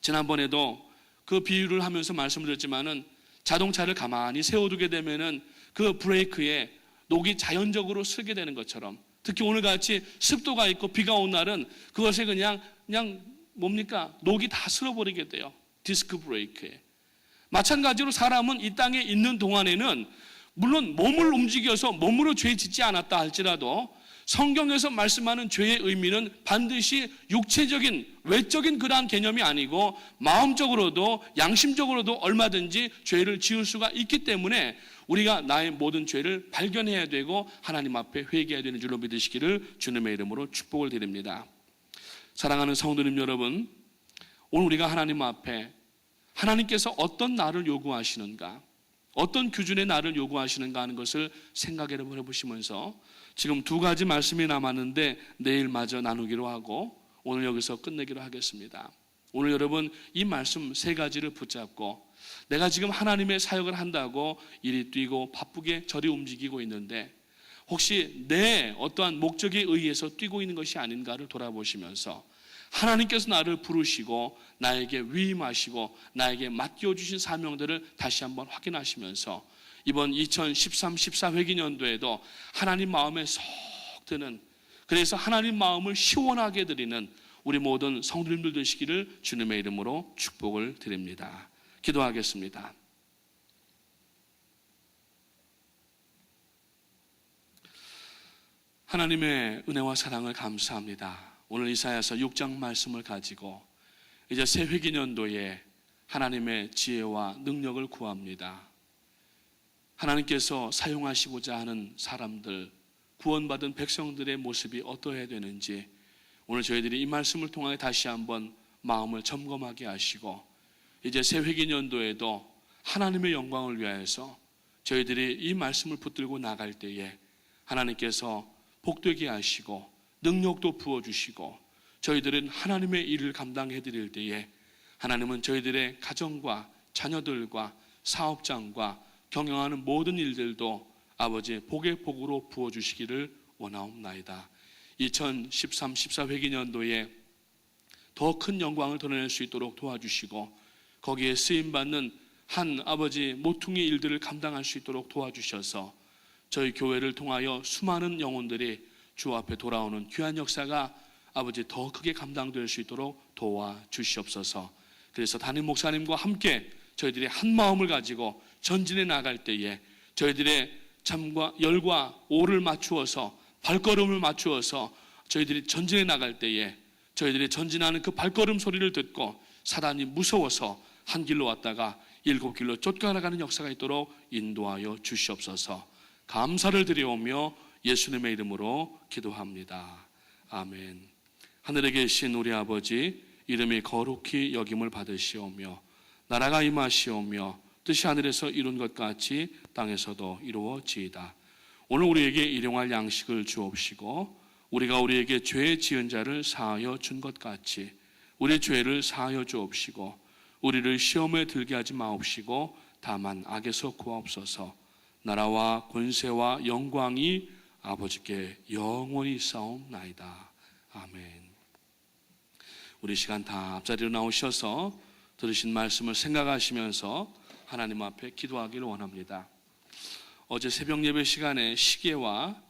지난번에도 그 비유를 하면서 말씀을 드렸지만은 자동차를 가만히 세워두게 되면은 그 브레이크에 녹이 자연적으로 쓰게 되는 것처럼 특히 오늘같이 습도가 있고 비가 온 날은 그것에 그냥 뭡니까? 녹이 다 쓸어버리게 돼요. 디스크 브레이크에. 마찬가지로 사람은 이 땅에 있는 동안에는 물론 몸을 움직여서 몸으로 죄 짓지 않았다 할지라도 성경에서 말씀하는 죄의 의미는 반드시 육체적인 외적인 그러한 개념이 아니고 마음적으로도 양심적으로도 얼마든지 죄를 지을 수가 있기 때문에 우리가 나의 모든 죄를 발견해야 되고 하나님 앞에 회개해야 되는 줄로 믿으시기를 주님의 이름으로 축복을 드립니다. 사랑하는 성도님 여러분, 오늘 우리가 하나님 앞에 하나님께서 어떤 나를 요구하시는가, 어떤 기준에 나를 요구하시는가 하는 것을 생각해 보시면서 지금 두 가지 말씀이 남았는데 내일 마저 나누기로 하고 오늘 여기서 끝내기로 하겠습니다. 오늘 여러분 이 말씀 세 가지를 붙잡고 내가 지금 하나님의 사역을 한다고 이리 뛰고 바쁘게 저리 움직이고 있는데 혹시 내 어떠한 목적에 의해서 뛰고 있는 것이 아닌가를 돌아보시면서 하나님께서 나를 부르시고 나에게 위임하시고 나에게 맡겨주신 사명들을 다시 한번 확인하시면서 이번 2013-14 회기년도에도 하나님 마음에 쏙 드는, 그래서 하나님 마음을 시원하게 드리는 우리 모든 성도님들 되시기를 주님의 이름으로 축복을 드립니다. 기도하겠습니다. 하나님의 은혜와 사랑을 감사합니다. 오늘 이사야서 6장 말씀을 가지고 이제 새 회기년도에 하나님의 지혜와 능력을 구합니다. 하나님께서 사용하시고자 하는 사람들, 구원받은 백성들의 모습이 어떠해야 되는지 오늘 저희들이 이 말씀을 통하여 다시 한번 마음을 점검하게 하시고 이제 새 회기년도에도 하나님의 영광을 위하여서 저희들이 이 말씀을 붙들고 나갈 때에 하나님께서 복되게 하시고 능력도 부어주시고 저희들은 하나님의 일을 감당해 드릴 때에 하나님은 저희들의 가정과 자녀들과 사업장과 경영하는 모든 일들도 아버지 복의 복으로 부어주시기를 원하옵나이다. 2013-14 회기년도에 더 큰 영광을 드러낼 수 있도록 도와주시고 거기에 쓰임받는 한 아버지 모퉁이 일들을 감당할 수 있도록 도와주셔서 저희 교회를 통하여 수많은 영혼들이 주 앞에 돌아오는 귀한 역사가 아버지 더 크게 감당될 수 있도록 도와주시옵소서. 그래서 담임 목사님과 함께 저희들이 한 마음을 가지고 전진해 나갈 때에 저희들의 잠과 열과 오를 맞추어서 발걸음을 맞추어서 저희들이 전진해 나갈 때에 저희들이 전진하는 그 발걸음 소리를 듣고 사단이 무서워서 한 길로 왔다가 7길로 쫓겨나가는 역사가 있도록 인도하여 주시옵소서. 감사를 드리오며 예수님의 이름으로 기도합니다. 아멘. 하늘에 계신 우리 아버지, 이름이 거룩히 여김을 받으시오며 나라가 임하시오며 뜻이 하늘에서 이룬 것 같이 땅에서도 이루어지이다. 오늘 우리에게 일용할 양식을 주옵시고 우리가 우리에게 죄 지은 자를 사하여 준 것 같이 우리 죄를 사하여 주옵시고 우리를 시험에 들게 하지 마옵시고 다만 악에서 구하옵소서. 나라와 권세와 영광이 아버지께 영원히 싸움나이다. 아멘. 우리 시간 다 앞자리로 나오셔서 들으신 말씀을 생각하시면서 하나님 앞에 기도하기를 원합니다. 어제 새벽 예배 시간에 시계와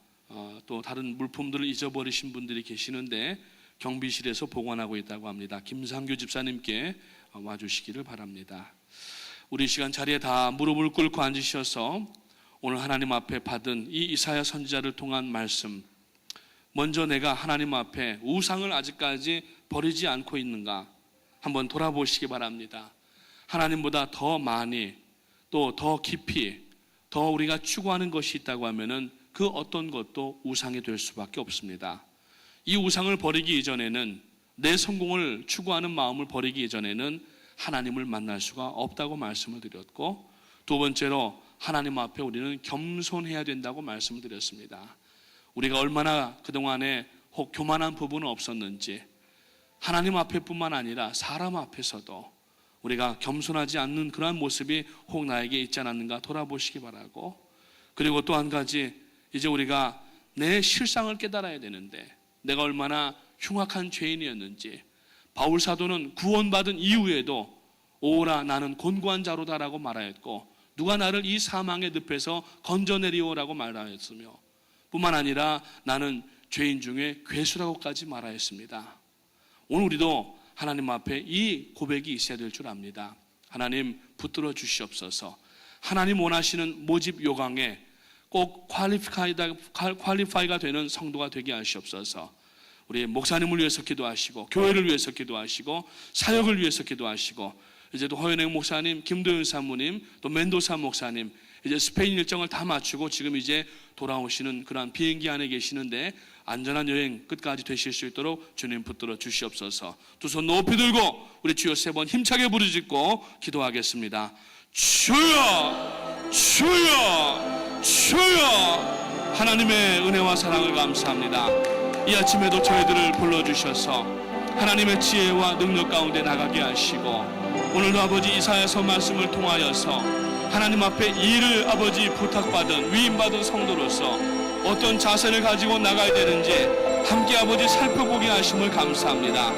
또 다른 물품들을 잊어버리신 분들이 계시는데 경비실에서 보관하고 있다고 합니다. 김상규 집사님께 와주시기를 바랍니다. 우리 시간 자리에 다 무릎을 꿇고 앉으셔서 오늘 하나님 앞에 받은 이 이사야 선지자를 통한 말씀, 먼저 내가 하나님 앞에 우상을 아직까지 버리지 않고 있는가 한번 돌아보시기 바랍니다. 하나님보다 더 많이 또 더 깊이 더 우리가 추구하는 것이 있다고 하면은 그 어떤 것도 우상이 될 수밖에 없습니다. 이 우상을 버리기 이전에는, 내 성공을 추구하는 마음을 버리기 이전에는 하나님을 만날 수가 없다고 말씀을 드렸고, 두 번째로 하나님 앞에 우리는 겸손해야 된다고 말씀을 드렸습니다. 우리가 얼마나 그동안에 혹 교만한 부분은 없었는지 하나님 앞에뿐만 아니라 사람 앞에서도 우리가 겸손하지 않는 그러한 모습이 혹 나에게 있지 않았는가 돌아보시기 바라고, 그리고 또 한 가지, 이제 우리가 내 실상을 깨달아야 되는데 내가 얼마나 흉악한 죄인이었는지, 바울 사도는 구원받은 이후에도 오라 나는 곤고한 자로다라고 말하였고, 누가 나를 이 사망의 늪에서 건져내리오라고 말하였으며, 뿐만 아니라 나는 죄인 중에 괴수라고까지 말하였습니다. 오늘 우리도 하나님 앞에 이 고백이 있어야 될 줄 압니다. 하나님 붙들어 주시옵소서. 하나님 원하시는 모집 요강에 꼭 퀄리파이가 되는 성도가 되게 하시옵소서. 우리 목사님을 위해서 기도하시고, 교회를 위해서 기도하시고, 사역을 위해서 기도하시고, 이제 또 허연행 목사님, 김도윤 사모님, 또 멘도사 목사님, 이제 스페인 일정을 다 마치고 지금 이제 돌아오시는 그러한 비행기 안에 계시는데 안전한 여행 끝까지 되실 수 있도록 주님 붙들어 주시옵소서. 두 손 높이 들고 우리 주여 3번 힘차게 부르짖고 기도하겠습니다. 주여! 주여 주여. 하나님의 은혜와 사랑을 감사합니다. 이 아침에도 저희들을 불러주셔서 하나님의 지혜와 능력 가운데 나가게 하시고, 오늘도 아버지 이사야서 말씀을 통하여서 하나님 앞에 일을 아버지 부탁받은 위임받은 성도로서 어떤 자세를 가지고 나가야 되는지 함께 아버지 살펴보게 하심을 감사합니다.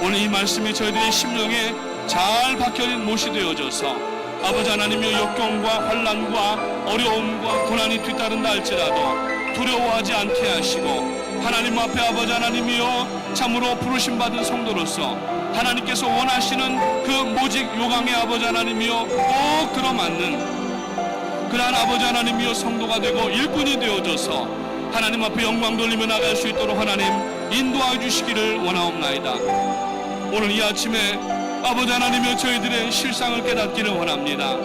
오늘 이 말씀이 저희들의 심령에 잘 박혀진 못이 되어져서 아버지 하나님의 역경과 환난과 어려움과 고난이 뒤따른다 할지라도 두려워하지 않게 하시고, 하나님 앞에 아버지 하나님이여 참으로 부르심 받은 성도로서 하나님께서 원하시는 그 모직 요강의 아버지 하나님이여 꼭 들어맞는 그러한 아버지 하나님이여 성도가 되고 일꾼이 되어져서 하나님 앞에 영광 돌리며 나갈 수 있도록 하나님 인도하여 주시기를 원하옵나이다. 오늘 이 아침에 아버지 하나님이여 저희들의 실상을 깨닫기를 원합니다.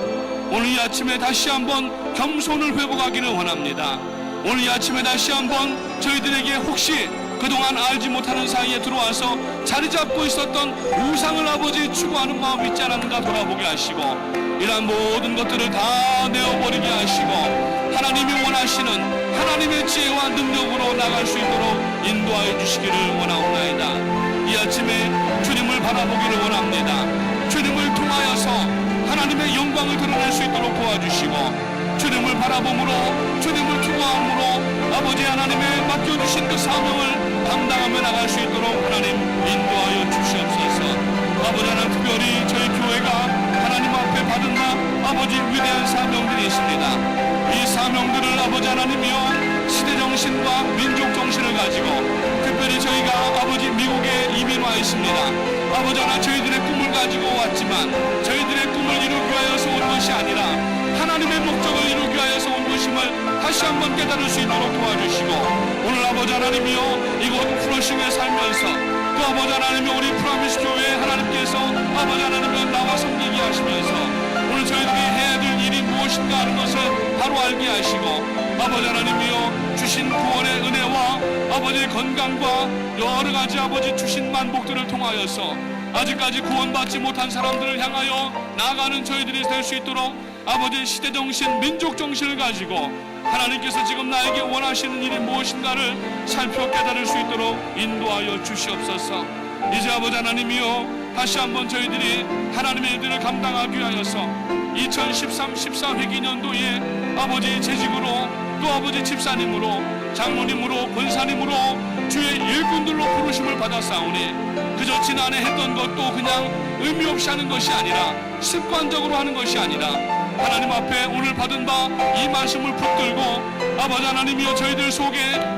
오늘 이 아침에 다시 한번 겸손을 회복하기를 원합니다. 오늘 이 아침에 다시 한번 저희들에게 혹시 그동안 알지 못하는 사이에 들어와서 자리 잡고 있었던 우상을 아버지 추구하는 마음이 있지 않았는가 돌아보게 하시고, 이러한 모든 것들을 다 내어버리게 하시고 하나님이 원하시는 하나님의 지혜와 능력으로 나갈 수 있도록 인도하여 주시기를 원하옵나이다. 이 아침에 주님을 바라보기를 원합니다. 주님을 통하여서 하나님의 영광을 드러낼 수 있도록 도와주시고, 주님을 바라봄으로 주님을 투구함으로 아버지 하나님의 맡겨주신 그 사명을 감당하며 나갈 수 있도록 하나님 인도하여 주시옵소서. 아버지 하나님, 특별히 저희 교회가 하나님 앞에 받은 아버지 위대한 사명들이 있습니다. 이 사명들을 아버지 하나님이여 시대정신과 민족정신을 가지고, 특별히 저희가 아버지 미국에 이민 와 있습니다. 아버지 하나, 저희들의 꿈을 가지고 왔지만 저희들의 꿈을 이루기 위하여서 온 것이 아니라 하나님의 목적을 이루기 위하여서 온 것임을 다시 한번 깨달을 수 있도록 도와주시고, 오늘 아버지 하나님이여 이곳 플러싱에 살면서 또 아버지 하나님이 우리 프라미스 교회에 하나님께서 아버지 하나님이여 나와 섬기게 하시면서 오늘 저희들이 해야 될 일이 무엇인가 하는 것을 바로 알게 하시고, 아버지 하나님이여 주신 구원의 은혜와 아버지의 건강과 여러 가지 아버지 주신 만복들을 통하여서 아직까지 구원받지 못한 사람들을 향하여 나아가는 저희들이 될 수 있도록 아버지의 시대정신, 민족정신을 가지고 하나님께서 지금 나에게 원하시는 일이 무엇인가를 살펴 깨달을 수 있도록 인도하여 주시옵소서. 이제 아버지 하나님이여 다시 한번 저희들이 하나님의 일들을 감당하기 위하여서 2013-14회기년도에 아버지 재직으로 또 아버지 집사님으로 장로님으로 권사님으로 주의 일꾼들로 부르심을 받았사오니, 그저 지난해 했던 것도 그냥 의미 없이 하는 것이 아니라 습관적으로 하는 것이 아니라 하나님 앞에 오늘 받은 바 이 말씀을 붙들고 아버지 하나님이여 저희들 속에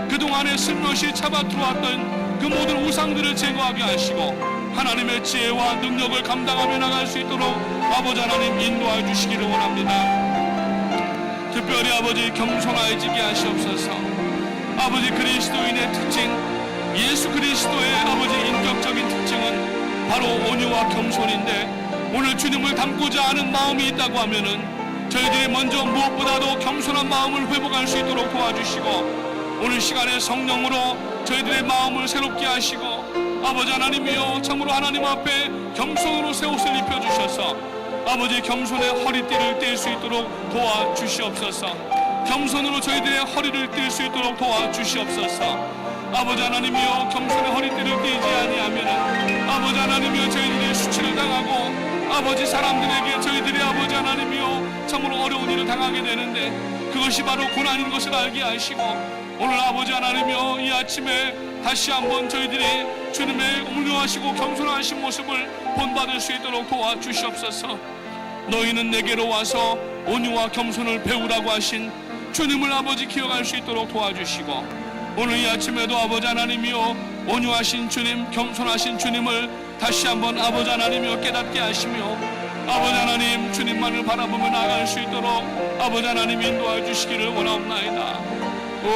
그동안에 슬며시 잡아 들어왔던 그 모든 우상들을 제거하게 하시고 하나님의 지혜와 능력을 감당하며 나갈 수 있도록 아버지 하나님 인도하여 주시기를 원합니다. 특별히 아버지 겸손해지게 하시옵소서. 아버지 그리스도인의 특징, 예수 그리스도의 아버지 인격적인 특징은 바로 온유와 겸손인데, 오늘 주님을 닮고자 하는 마음이 있다고 하면은 저희들이 먼저 무엇보다도 겸손한 마음을 회복할 수 있도록 도와주시고, 오늘 시간에 성령으로 저희들의 마음을 새롭게 하시고 아버지 하나님이여 참으로 하나님 앞에 겸손으로 새 옷을 입혀주셔서 아버지 겸손의 허리띠를 뗄 수 있도록 도와주시옵소서. 겸손으로 저희들의 허리를 뗄 수 있도록 도와주시옵소서. 아버지 하나님이여 겸손의 허리띠를 떼지 아니하면은 아버지 하나님이여 저희들이 수치를 당하고 아버지 사람들에게 저희들이 아버지 하나님이여 참으로 어려운 일을 당하게 되는데, 그것이 바로 고난인 것을 알게 하시고 오늘 아버지 하나님이여 이 아침에 다시 한번 저희들이 주님의 온유하시고 겸손하신 모습을 본받을 수 있도록 도와주시옵소서. 너희는 내게로 와서 온유와 겸손을 배우라고 하신 주님을 아버지 기억할 수 있도록 도와주시고, 오늘 이 아침에도 아버지 하나님이여 온유하신 주님, 겸손하신 주님을 다시 한번 아버지 하나님이여 깨닫게 하시며 아버지 하나님 주님만을 바라보며 나아갈 수 있도록 아버지 하나님 인도하여 주시기를 원하옵나이다. 오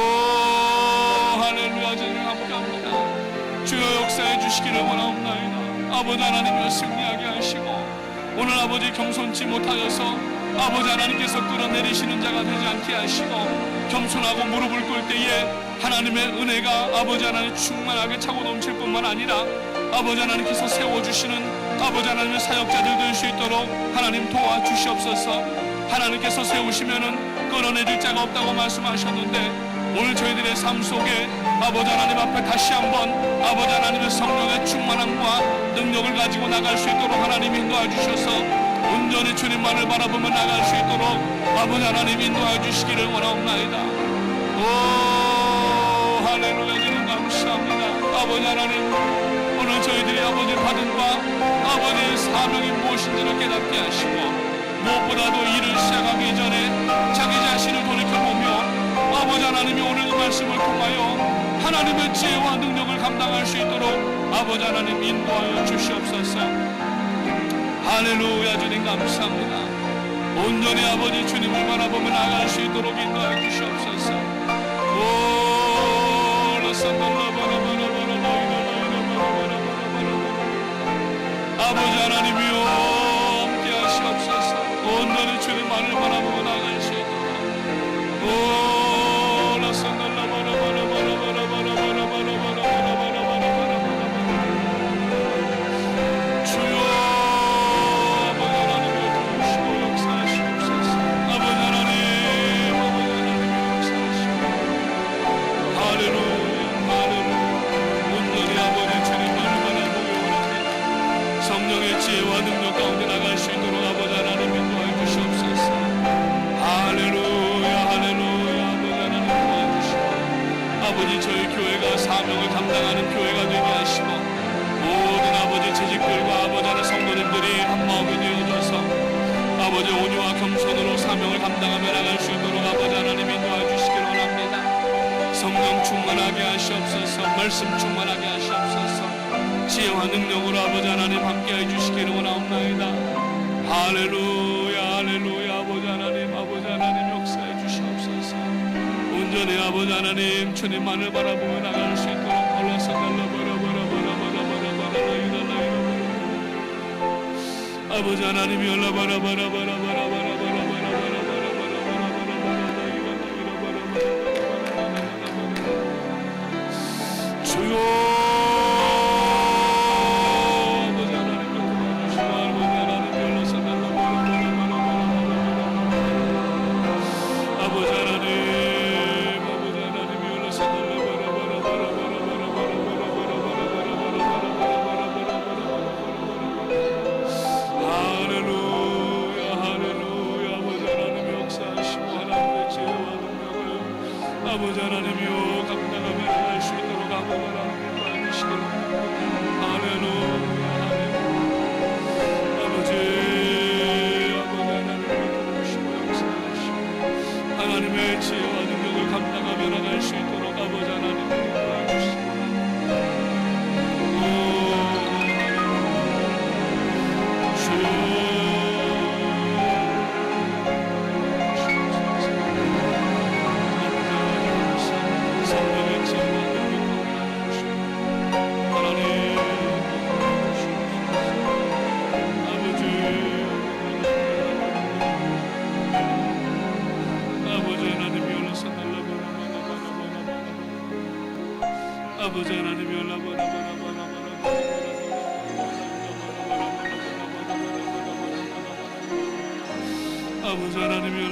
할렐루야. 주님 함께합니다. 주여 역사해 주시기를 원하옵나이다. 아버지 하나님이여 승리하게 하시고 오늘 아버지 겸손치 못하여서 아버지 하나님께서 끌어내리시는 자가 되지 않게 하시고, 겸손하고 무릎을 꿇을 때에 하나님의 은혜가 아버지 하나님 충만하게 차고 넘칠 뿐만 아니라 아버지 하나님께서 세워주시는 아버지 하나님의 사역자들 될 수 있도록 하나님 도와주시옵소서. 하나님께서 세우시면은 끊어내줄 자가 없다고 말씀하셨는데, 오늘 저희들의 삶 속에 아버지 하나님 앞에 다시 한번 아버지 하나님의 성령의 충만함과 능력을 가지고 나갈 수 있도록 하나님 인도해 주셔서 온전히 주님만을 바라보며 나갈 수 있도록 아버지 하나님 인도해 주시기를 원하옵나이다. 오 할렐루야. 주님 감사합니다. 아버지 하나님, 오늘 저희들이 아버지 받은 바 아버지의 사명이 무엇인지를 깨닫게 하시고, 무엇보다도 일을 시작하기 전에 자기 자신을 돌이켜보며 아버지 하나님이 오늘 그 말씀을 통하여 하나님의 지혜와 능력을 감당할 수 있도록 아버지 하나님 인도하여 주시옵소서. 할렐루야. 주님 감사합니다. 온전히 아버지 주님을 바라보며 나갈 수 있도록 인도하여 주시옵소서. 아버지 하나님이여 함께 하시옵소서. 온전히 주님만을 바라보며 나갈 수 있도록 지혜와 능력 가운데 나갈 수 있도록 아버지 하나님 인도하여 주시옵소서. 할렐루야 할렐루야. 아버지 하나님 도와주시고 아버지 저희 교회가 사명을 감당하는 교회가 되게 하시고, 모든 아버지 재직들과 아버지 하나님 성도님들이 한마음이 되어져서 아버지 온유와 겸손으로 사명을 감당하며 나갈 수 있도록 아버지 하나님 인도하여 주시기를 원합니다. 성령 충만하게 하시옵소서. 말씀 충만하게 하시옵소서. 지혜와 능력으로 아버지 하나님 함께해 주시기를 원하옵나이다. 할렐루야 할렐루야. 아버지 하나님 역사해 주시옵소서. 온전히 아버지 하나님 주님만을 바라보며 나갈 수 있도록 아버지 하나님이 주여 아버지 하나님이여 감당하며 나갈 수 있도록 아버지 하나님 도와주시기를. 할렐루야 할렐루야. 아버지 하나님을 도우시고 역사하시고 하나님의 지혜와 능력을 감당하며 나갈 수 있도록 아버지 하나님을 도와주시고, 아버지 하나님이 아버지 하나님이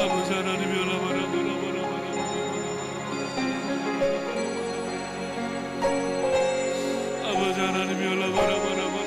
아버지 하나님이 아버지 하나님이